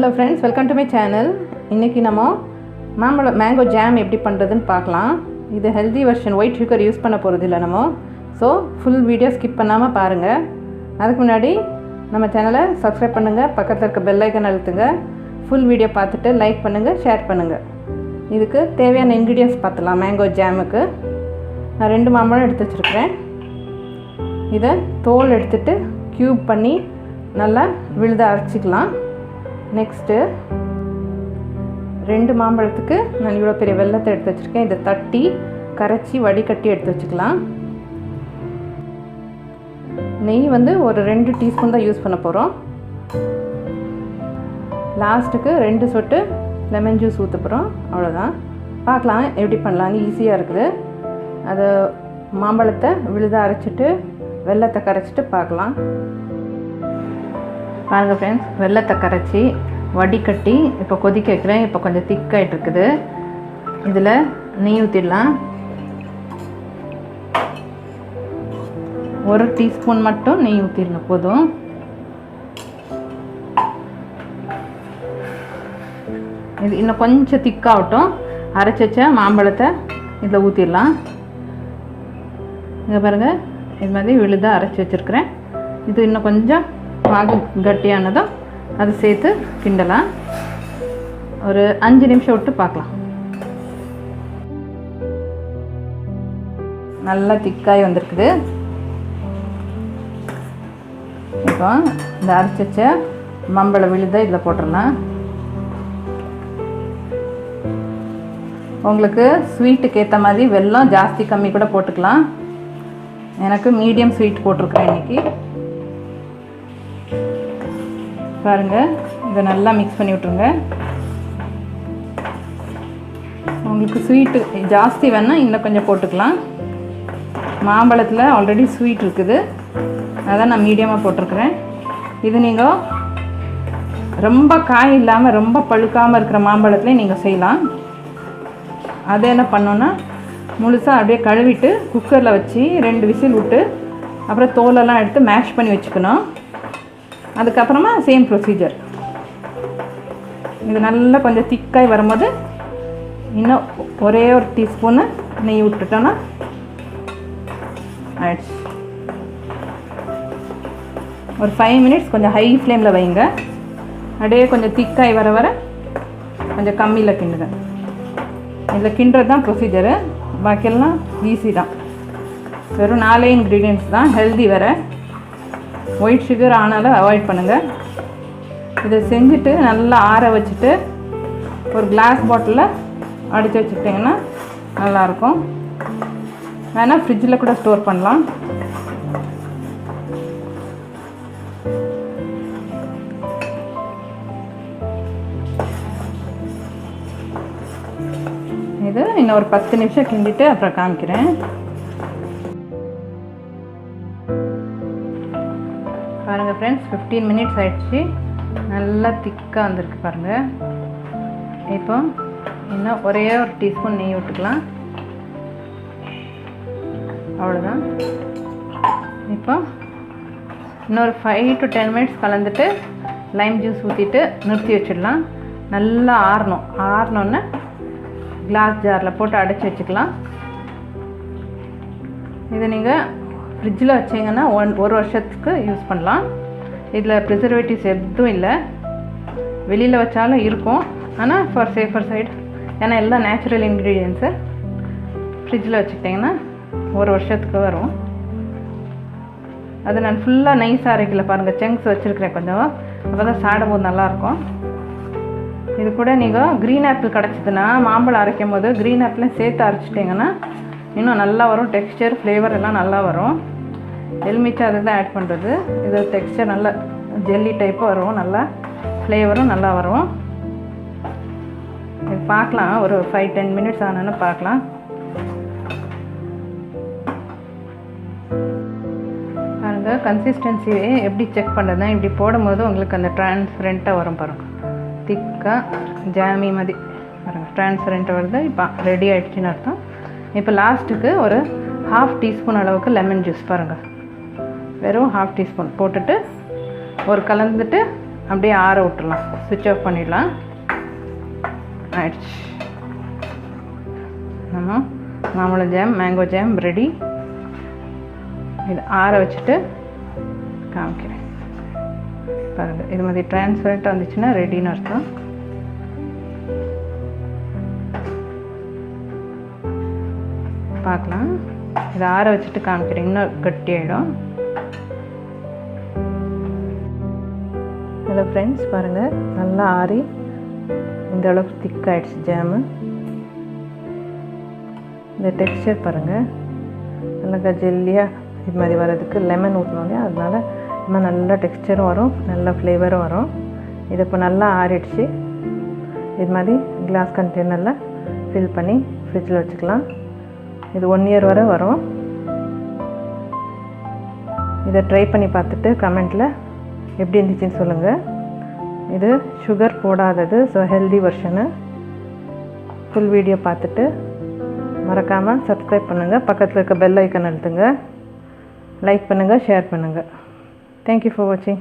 Hello friends, welcome to my channel. இன்னைக்கு நம்ம mango jam எப்படி பண்றதுன்னு பார்க்கலாம். இது healthy version, white sugar use பண்ண போறது இல்ல நம்ம. So full video skip பண்ணாம பாருங்க. அதுக்கு முன்னாடி நம்ம சேனலை subscribe பண்ணுங்க, பக்கத்துல இருக்க bell icon அழுத்துங்க. full video பார்த்துட்டு லைக் பண்ணுங்க, ஷேர் பண்ணுங்க. இதுக்கு தேவையான ingredients பார்த்தலாம் mango jamக்கு. நான் 2 மாம்பழம் எடுத்து வச்சிருக்கேன். இத தோல் எடுத்துட்டு cube பண்ணி நல்லா விழுத அரைச்சிக்கலாம். Next 2 மாம்பழத்துக்கு நான் இவ்வளோ பெரிய வெல்லத்தை எடுத்து வச்சிருக்கேன். இதை தட்டி கரைச்சி வடிகட்டி எடுத்து வச்சுக்கலாம். நெய் வந்து ஒரு 2 டீஸ்பூன் தான் யூஸ் பண்ண போகிறோம். லாஸ்ட்டுக்கு 2 சொட்டு லெமன் ஜூஸ் ஊற்ற போகிறோம். அவ்வளோதான். பார்க்கலாம் எப்படி பண்ணலான்னு. ஈஸியாக இருக்குது. அதை மாம்பழத்தை விழுத அரைச்சிட்டு வெல்லத்தை கரைச்சிட்டு பார்க்கலாம். பாருங்கள் ஃப்ரெண்ட்ஸ், வெல்லத்தை கரைச்சி வடிகட்டி இப்போ கொதிக்க வைக்கிறேன். இப்போ கொஞ்சம் திக்காயிட்டு இருக்குது. இதில் நெய் ஊற்றிடலாம். 1 டீஸ்பூன் மட்டும் நெய் ஊற்றிருங்க போதும். இது இன்னும் கொஞ்சம் திக்காகட்டும். அரைச்சி வச்ச மாம்பழத்தை இதில் ஊற்றிடலாம். இங்கே பாருங்கள், இது மாதிரி விழுதாக அரைச்சி வச்சுருக்கிறேன். இது இன்னும் கொஞ்சம் பாகு கட்டியானதும் அதை சேர்த்து கிண்டலாம். ஒரு 5 நிமிஷம் விட்டு பார்க்கலாம். நல்லா திக்காய் வந்திருக்குது. இப்போ இந்த அரைச்சி வச்ச மாம்பழ விழுதை இதில் போட்டுடலாம். உங்களுக்கு ஸ்வீட்டுக்கு ஏற்ற மாதிரி வெல்லம் ஜாஸ்தி கம்மி கூட போட்டுக்கலாம். எனக்கு மீடியம் ஸ்வீட் போட்டிருக்கிறேன் இன்றைக்கி. பாருங்கள், இதை நல்லா மிக்ஸ் பண்ணி விட்ருங்க. உங்களுக்கு ஸ்வீட்டு ஜாஸ்தி வேணால் இன்னும் கொஞ்சம் போட்டுக்கலாம். மாம்பழத்தில் ஆல்ரெடி ஸ்வீட் இருக்குது, அதான் நான் மீடியமாக போட்டிருக்கிறேன். இது நீங்கள் ரொம்ப காய் இல்லாமல் ரொம்ப பழுக்காமல் இருக்கிற மாம்பழத்துலேயும் நீங்கள் செய்யலாம். அதை என்ன பண்ணோன்னா, முழுசாக அப்படியே கழுவிட்டு குக்கரில் வச்சு 2 விசில் விட்டு அப்புறம் தோலெல்லாம் எடுத்து மேஷ் பண்ணி வச்சுக்கணும். அதுக்கப்புறமா சேம் ப்ரொசீஜர். இது நல்லா கொஞ்சம் திக்காய் வரும்போது இன்னும் ஒரே ஒரு டீஸ்பூனு நெய் விட்டுட்டோன்னா ஆயிடுச்சு. ஒரு 5 மினிட்ஸ் கொஞ்சம் ஹை ஃப்ளேமில் வைங்க. அப்படியே கொஞ்சம் திக்காய் வர வர கொஞ்சம் கம்மியில் கிண்டுங்க. இதில் கிண்டுறது தான் ப்ரொசீஜரு. பாக்கியெல்லாம் ஈஸி தான். வெறும் 4 இன்க்ரீடியன்ட்ஸ் தான். ஹெல்தி வேறு. ஒயிட் சுகர் ஆனாலும் அவாய்ட் பண்ணுங்கள். இதை செஞ்சுட்டு நல்லா ஆற வச்சுட்டு ஒரு கிளாஸ் பாட்டிலில் அடித்து வச்சுக்கிட்டிங்கன்னா நல்லாயிருக்கும். வேணால் ஃப்ரிட்ஜில் கூட ஸ்டோர் பண்ணலாம். இது இன்னும் ஒரு 10 நிமிஷம் கிண்டிட்டு அப்புறம் காமிக்கிறேன். பாருங்கள் ஃப்ரெண்ட்ஸ், 15 மினிட்ஸ் ஆகிடுச்சு. நல்லா திக்காக வந்திருக்கு பாருங்கள். இப்போ இன்னும் ஒரே ஒரு டீஸ்பூன் நெய் விட்டுக்கலாம். அவ்வளோதான். இப்போ இன்னொரு 5 to 10 மினிட்ஸ் கலந்துட்டு லைம் ஜூஸ் ஊற்றிட்டு நிறுத்தி வச்சிடலாம். நல்லா ஆறணும். ஆறினோன்னே கிளாஸ் ஜாரில் போட்டு அடைச்சி வச்சுக்கலாம். இதை நீங்கள் ஃப்ரிட்ஜில் வச்சிங்கன்னா 1 வருஷத்துக்கு யூஸ் பண்ணலாம். இதில் ப்ரிசர்வேட்டிவ்ஸ் எதுவும் இல்லை. வெளியில் வச்சாலும் இருக்கும், ஆனால் ஃபார் சேஃபர் சைடு. ஏன்னா எல்லாம் நேச்சுரல் இன்க்ரீடியன்ஸு. ஃப்ரிட்ஜில் வச்சுக்கிட்டிங்கன்னா 1 வருஷத்துக்கு வரும். அது நான் ஃபுல்லாக நைஸாக அரைக்கல. பாருங்கள், சங்க்ஸ் வச்சுருக்கிறேன் கொஞ்சம். அப்போ தான் சாடும்போது நல்லாயிருக்கும். இது கூட நீங்கள் க்ரீன் ஆப்பிள் கிடச்சிதுன்னா மாம்பழம் அரைக்கும் போது க்ரீன் ஆப்பிளையும் சேர்த்து அரைச்சிட்டிங்கன்னா இன்னும் நல்லா வரும். டெக்ஸ்டர், ஃப்ளேவர் எல்லாம் நல்லா வரும். எலுமிச்சை அது தான் ஆட் பண்ணுறது. இது டெக்ஸ்டர் நல்லா ஜெல்லி டைப்பாக வரும். நல்லா ஃப்ளேவரும் நல்லா வரும். இது பார்க்கலாம். ஒரு 5-10 மினிட்ஸ் ஆனோன்னு பார்க்கலாம். பாருங்கள், கன்சிஸ்டன்சி எப்படி செக் பண்ணுறதுனா, இப்படி போடும்போது உங்களுக்கு அந்த ட்ரான்ஸ்பரண்ட்டாக வரும் பாருங்கள். திக்காக ஜாமி மாதிரி பாருங்கள், ட்ரான்ஸ்பரண்ட்டாக வருது. இப்போ ரெடி ஆகிடுச்சின்னு அர்த்தம். இப்போ லாஸ்ட்டுக்கு ஒரு 1/2 டீஸ்பூன் அளவுக்கு லெமன் ஜூஸ் பாருங்கள், வெறும் 1/2 டீஸ்பூன் போட்டுட்டு ஒரு கலந்துட்டு அப்படியே ஆற விட்டுடலாம். ஸ்விட்ச் ஆஃப் பண்ணிடலாம். ஆயிடுச்சு. நம்ம மாம்பழம் ஜாம், மேங்கோ ஜாம் ரெடி. இது ஆற வச்சுட்டு காமிக்கிறேன். பாருங்கள், இது மாதிரி டிரான்ஸ்பரண்ட்டாக வந்துச்சுன்னா ரெடின்னு அர்த்தம். பார்க்கலாம். இதை ஆற வச்சுட்டு காமிக்கிறேன். இன்னும் கட்டியாயிடும். ஹலோ ஃப்ரெண்ட்ஸ், பாருங்கள், நல்லா ஆறி இந்த அளவுக்கு திக்காகிடுச்சு ஜாமு. இந்த டெக்ஸ்சர் பாருங்கள், நல்லா ஜெல்லியாக இது மாதிரி வர்றதுக்கு லெமன் ஊற்றணும் இல்லையா, அதனால இன்னும் நல்லா டெக்ஸ்சரும் வரும், நல்ல ஃப்ளேவரும் வரும். இது இப்போ நல்லா ஆறிடுச்சு. இது மாதிரி கிளாஸ் கண்டெய்னரில் ஃபில் பண்ணி ஃப்ரிட்ஜில் வச்சுக்கலாம். இது 1 இயர் வரை வரும். இதை ட்ரை பண்ணி பார்த்துட்டு கமெண்ட்டில் எப்படி இருந்துச்சுன்னு சொல்லுங்கள். இது சுகர் போடாதது, ஸோ ஹெல்தி வெர்ஷனு. ஃபுல் வீடியோ பார்த்துட்டு மறக்காமல் சப்ஸ்கிரைப் பண்ணுங்கள். பக்கத்தில் இருக்க பெல் ஐக்கன் அழுத்துங்க. லைக் பண்ணுங்கள், ஷேர் பண்ணுங்கள். தேங்க்யூ ஃபார் வாட்சிங்.